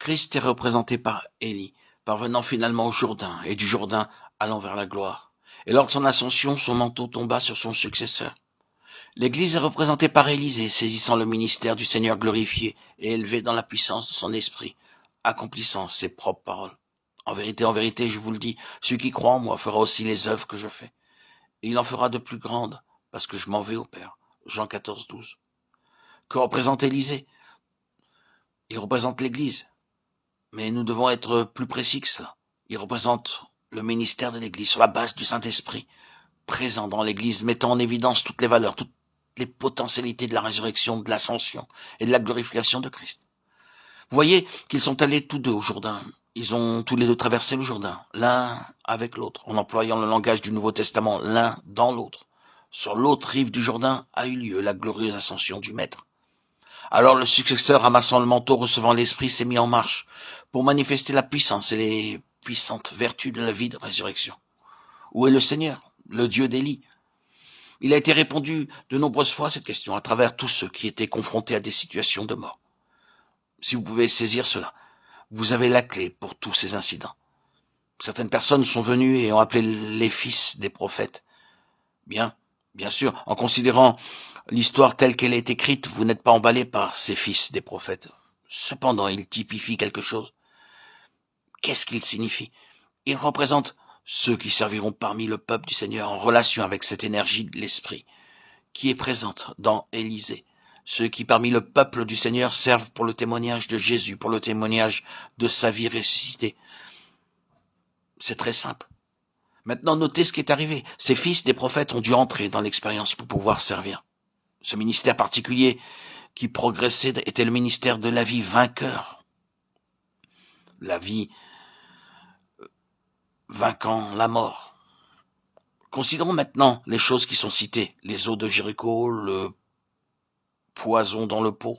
Christ est représenté par Élie, parvenant finalement au Jourdain, et du Jourdain allant vers la gloire. Et lors de son ascension, son manteau tomba sur son successeur. L'Église est représentée par Élisée, saisissant le ministère du Seigneur glorifié et élevé dans la puissance de son esprit, accomplissant ses propres paroles. En vérité, je vous le dis, celui qui croit en moi fera aussi les œuvres que je fais. Et il en fera de plus grandes, parce que je m'en vais au Père. Jean 14, 12. Que représente Élisée? Il représente l'Église. Mais nous devons être plus précis que cela. Il représente le ministère de l'Église sur la base du Saint-Esprit, présent dans l'Église, mettant en évidence toutes les valeurs, toutes les potentialités de la résurrection, de l'ascension et de la glorification de Christ. Vous voyez qu'ils sont allés tous deux au Jourdain. Ils ont tous les deux traversé le Jourdain, l'un avec l'autre, en employant le langage du Nouveau Testament, l'un dans l'autre. Sur l'autre rive du Jourdain a eu lieu la glorieuse ascension du Maître. Alors le successeur, ramassant le manteau, recevant l'Esprit, s'est mis en marche pour manifester la puissance et les puissantes vertus de la vie de résurrection. Où est le Seigneur, le Dieu d'Élie? Il a été répondu de nombreuses fois à cette question à travers tous ceux qui étaient confrontés à des situations de mort. Si vous pouvez saisir cela, vous avez la clé pour tous ces incidents. Certaines personnes sont venues et ont appelé les fils des prophètes. Bien sûr, en considérant l'histoire telle qu'elle est écrite, vous n'êtes pas emballé par ces fils des prophètes. Cependant, ils typifient quelque chose. Qu'est-ce qu'ils signifient? Ils représentent ceux qui serviront parmi le peuple du Seigneur en relation avec cette énergie de l'Esprit qui est présente dans Élisée. Ceux qui parmi le peuple du Seigneur servent pour le témoignage de Jésus, pour le témoignage de sa vie ressuscitée. C'est très simple. Maintenant, notez ce qui est arrivé. Ces fils des prophètes ont dû entrer dans l'expérience pour pouvoir servir. Ce ministère particulier qui progressait était le ministère de la vie vainqueur. La vie vainquant la mort. Considérons maintenant les choses qui sont citées. Les eaux de Jéricho, le poison dans le pot,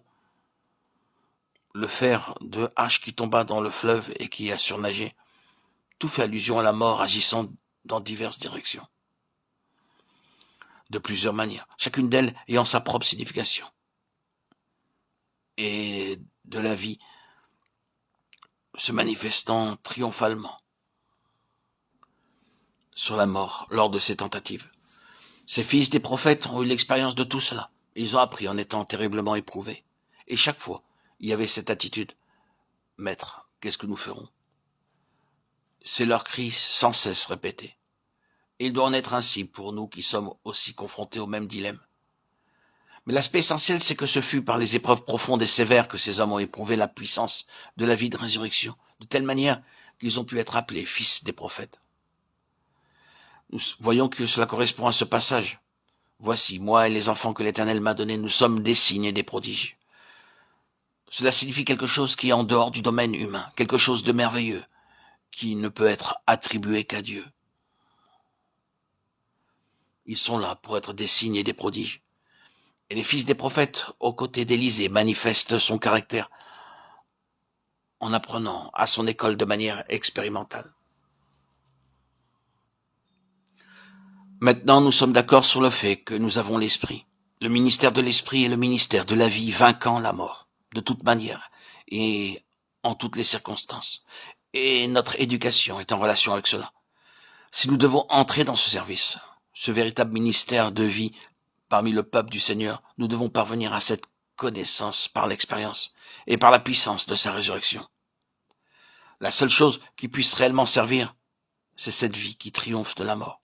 le fer de hache qui tomba dans le fleuve et qui a surnagé. Tout fait allusion à la mort agissant dans diverses directions. De plusieurs manières, chacune d'elles ayant sa propre signification. Et de la vie se manifestant triomphalement sur la mort lors de ces tentatives. Ces fils des prophètes ont eu l'expérience de tout cela. Ils ont appris en étant terriblement éprouvés. Et chaque fois, il y avait cette attitude. Maître, qu'est-ce que nous ferons? C'est leur cri sans cesse répété. Il doit en être ainsi pour nous qui sommes aussi confrontés au même dilemme. Mais l'aspect essentiel, c'est que ce fut par les épreuves profondes et sévères que ces hommes ont éprouvé la puissance de la vie de résurrection, de telle manière qu'ils ont pu être appelés fils des prophètes. Nous voyons que cela correspond à ce passage. Voici, moi et les enfants que l'Éternel m'a donnés, nous sommes des signes et des prodiges. Cela signifie quelque chose qui est en dehors du domaine humain, quelque chose de merveilleux, qui ne peut être attribué qu'à Dieu. Ils sont là pour être des signes et des prodiges. Et les fils des prophètes, aux côtés d'Élisée, manifestent son caractère en apprenant à son école de manière expérimentale. Maintenant, nous sommes d'accord sur le fait que nous avons l'Esprit. Le ministère de l'Esprit est le ministère de la vie vainquant la mort, de toute manière et en toutes les circonstances. Et notre éducation est en relation avec cela. Si nous devons entrer dans ce service, ce véritable ministère de vie parmi le peuple du Seigneur, nous devons parvenir à cette connaissance par l'expérience et par la puissance de sa résurrection. La seule chose qui puisse réellement servir, c'est cette vie qui triomphe de la mort.